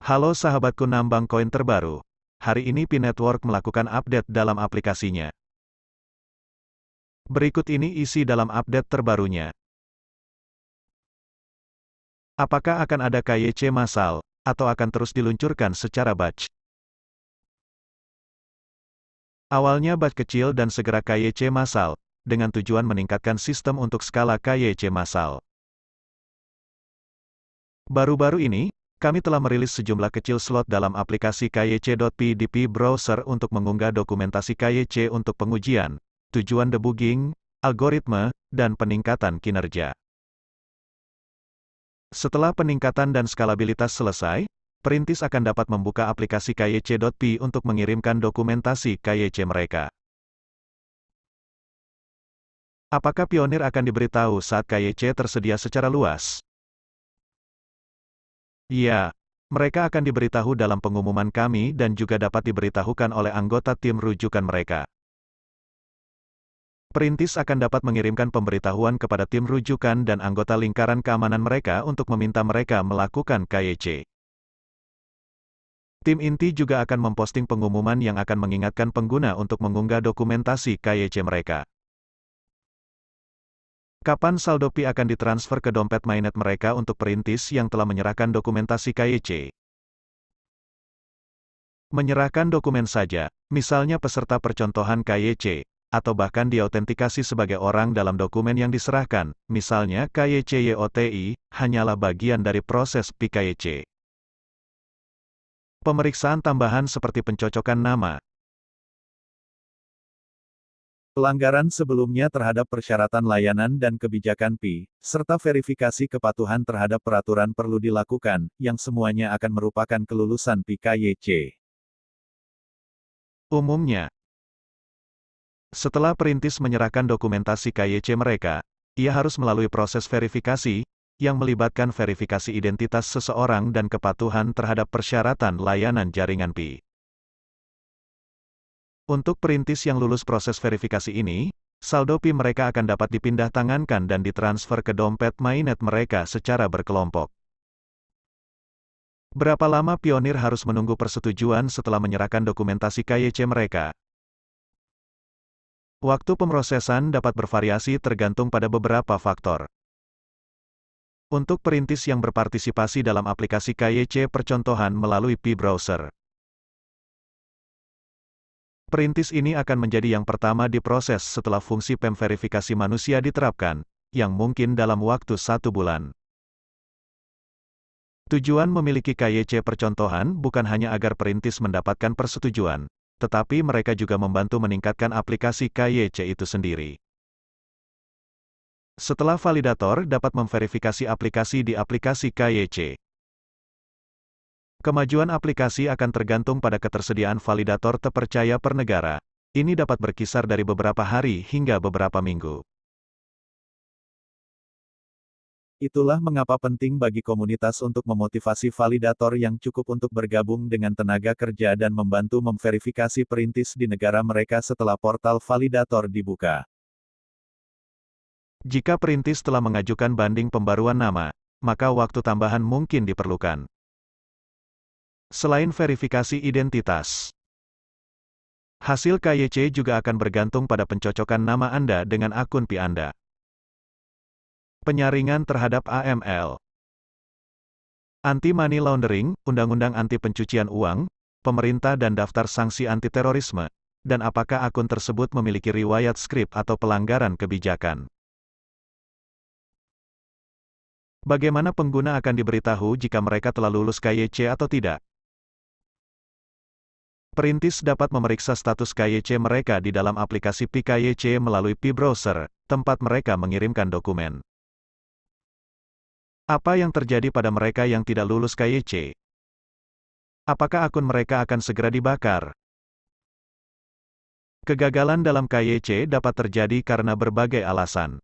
Halo sahabatku nambang koin terbaru. Hari ini Pi Network melakukan update dalam aplikasinya. Berikut ini isi dalam update terbarunya. Apakah akan ada KYC massal, atau akan terus diluncurkan secara batch? Awalnya batch kecil dan segera KYC massal, dengan tujuan meningkatkan sistem untuk skala KYC massal. Baru-baru ini, kami telah merilis sejumlah kecil slot dalam aplikasi KYC.py di Pi browser untuk mengunggah dokumentasi KYC untuk pengujian, tujuan debugging, algoritma, dan peningkatan kinerja. Setelah peningkatan dan skalabilitas selesai, perintis akan dapat membuka aplikasi KYC.py untuk mengirimkan dokumentasi KYC mereka. Apakah pionir akan diberitahu saat KYC tersedia secara luas? Ya, mereka akan diberitahu dalam pengumuman kami dan juga dapat diberitahukan oleh anggota tim rujukan mereka. Perintis akan dapat mengirimkan pemberitahuan kepada tim rujukan dan anggota lingkaran keamanan mereka untuk meminta mereka melakukan KYC. Tim inti juga akan memposting pengumuman yang akan mengingatkan pengguna untuk mengunggah dokumentasi KYC mereka. Kapan saldo Pi akan ditransfer ke dompet mainnet mereka untuk perintis yang telah menyerahkan dokumentasi KYC? Menyerahkan dokumen saja, misalnya peserta percontohan KYC, atau bahkan diautentikasi sebagai orang dalam dokumen yang diserahkan, misalnya KYC YOTI, hanyalah bagian dari proses Pi KYC. Pemeriksaan tambahan seperti pencocokan nama, Pelanggaran sebelumnya terhadap persyaratan layanan dan kebijakan Pi, serta verifikasi kepatuhan terhadap peraturan perlu dilakukan, yang semuanya akan merupakan kelulusan Pi KYC. umumnya, setelah perintis menyerahkan dokumentasi KYC mereka, ia harus melalui proses verifikasi, yang melibatkan verifikasi identitas seseorang dan kepatuhan terhadap persyaratan layanan jaringan Pi. Untuk perintis yang lulus proses verifikasi ini, saldo Pi mereka akan dapat dipindah tangankan dan ditransfer ke dompet mainnet mereka secara berkelompok. Berapa lama pionir harus menunggu persetujuan setelah menyerahkan dokumentasi KYC mereka? Waktu pemrosesan dapat bervariasi tergantung pada beberapa faktor. Untuk perintis yang berpartisipasi dalam aplikasi KYC percontohan melalui Pi browser, perintis ini akan menjadi yang pertama diproses setelah fungsi PEM verifikasi manusia diterapkan, yang mungkin dalam waktu 1 bulan. Tujuan memiliki KYC percontohan bukan hanya agar perintis mendapatkan persetujuan, tetapi mereka juga membantu meningkatkan aplikasi KYC itu sendiri. Setelah validator dapat memverifikasi aplikasi di aplikasi KYC. Kemajuan aplikasi akan tergantung pada ketersediaan validator terpercaya per negara. Ini dapat berkisar dari beberapa hari hingga beberapa minggu. Itulah mengapa penting bagi komunitas untuk memotivasi validator yang cukup untuk bergabung dengan tenaga kerja dan membantu memverifikasi perintis di negara mereka setelah portal validator dibuka. Jika perintis telah mengajukan banding pembaruan nama, maka waktu tambahan mungkin diperlukan. Selain verifikasi identitas, hasil KYC juga akan bergantung pada pencocokan nama Anda dengan akun Pi Anda. Penyaringan terhadap AML, Anti-Money Laundering, Undang-Undang Anti Pencucian Uang, Pemerintah dan Daftar Sanksi Anti-Terorisme, dan apakah akun tersebut memiliki riwayat skrip atau pelanggaran kebijakan. Bagaimana pengguna akan diberitahu jika mereka telah lulus KYC atau tidak? Perintis dapat memeriksa status KYC mereka di dalam aplikasi Pi KYC melalui Pi browser, tempat mereka mengirimkan dokumen. Apa yang terjadi pada mereka yang tidak lulus KYC? Apakah akun mereka akan segera dibakar? Kegagalan dalam KYC dapat terjadi karena berbagai alasan.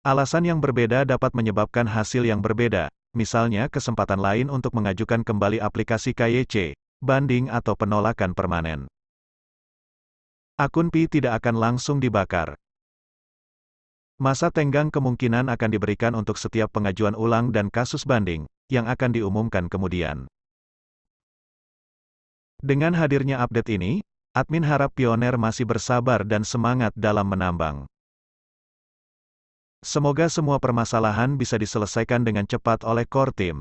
Alasan yang berbeda dapat menyebabkan hasil yang berbeda, misalnya kesempatan lain untuk mengajukan kembali aplikasi KYC, banding atau penolakan permanen. Akun Pi tidak akan langsung dibakar. Masa tenggang kemungkinan akan diberikan untuk setiap pengajuan ulang dan kasus banding, yang akan diumumkan kemudian. Dengan hadirnya update ini, admin harap pioner masih bersabar dan semangat dalam menambang. Semoga semua permasalahan bisa diselesaikan dengan cepat oleh core team.